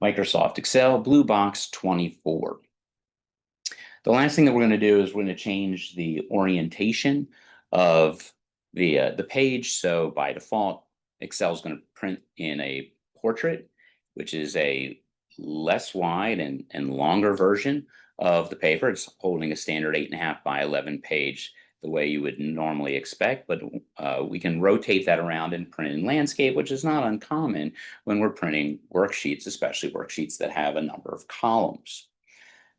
Microsoft Excel Blue Box 24. The last thing that we're going to do is we're going to change the orientation of the page. So by default, Excel is going to print in a portrait, which is a less wide and longer version of the paper. It's holding a standard 8.5 by 11 page, the way you would normally expect, but we can rotate that around and print in landscape, which is not uncommon when we're printing worksheets, especially worksheets that have a number of columns.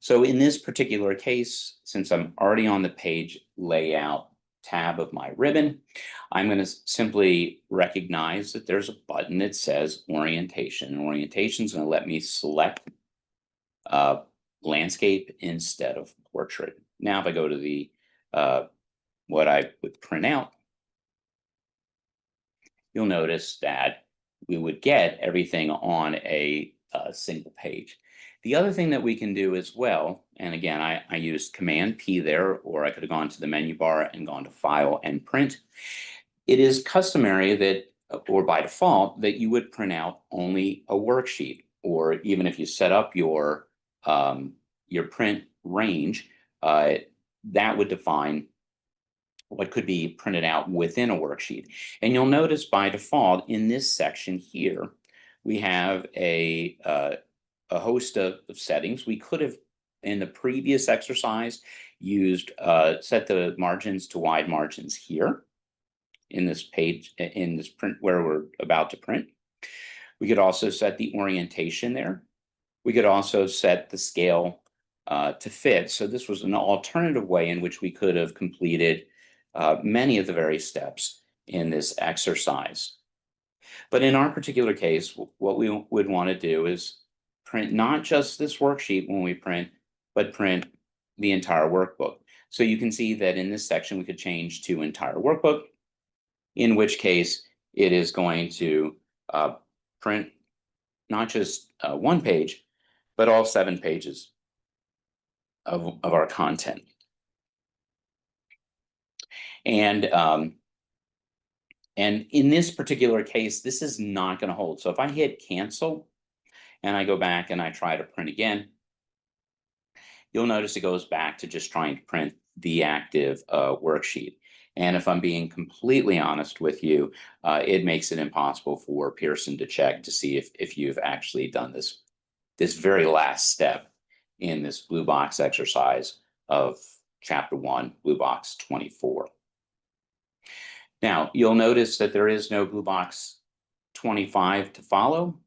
So in this particular case, since I'm already on the page layout tab of my ribbon, I'm going to simply recognize that there's a button that says orientation. Orientation is going to let me select landscape instead of portrait. Now, if I go to the what I would print out, you'll notice that we would get everything on a single page. The other thing that we can do as well, and again, I used Command P there, or I could have gone to the menu bar and gone to File and Print. It is customary that, or by default, that you would print out only a worksheet, or even if you set up your print range, that would define what could be printed out within a worksheet. And you'll notice by default in this section here, we have a host of settings. We could have, in the previous exercise, used set the margins to wide margins here in this page, in this print where we're about to print. We could also set the orientation there. We could also set the scale to fit. So this was an alternative way in which we could have completed many of the various steps in this exercise. But in our particular case, what we would want to do is print not just this worksheet when we print, but print the entire workbook. So you can see that in this section, we could change to entire workbook, in which case it is going to print not just one page, but all 7 pages of our content. And in this particular case, this is not going to hold. So if I hit cancel and I go back and I try to print again, you'll notice it goes back to just trying to print the active worksheet. And if I'm being completely honest with you, it makes it impossible for Pearson to check to see if you've actually done this very last step in this blue box exercise of Chapter 1, Blue Box 24. Now, you'll notice that there is no Blue Box 25 to follow.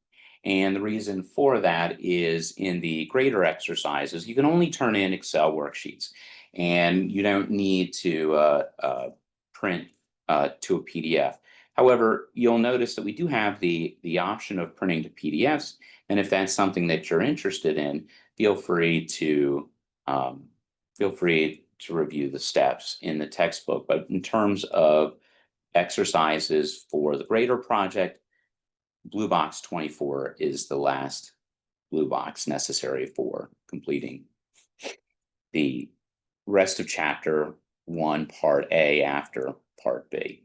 And the reason for that is in the greater exercises, you can only turn in Excel worksheets. And you don't need to print to a PDF. However, you'll notice that we do have the option of printing to PDFs. And if that's something that you're interested in, feel free to review the steps in the textbook. But in terms of exercises for the greater project, Blue Box 24 is the last blue box necessary for completing the rest of Chapter 1, Part A after Part B.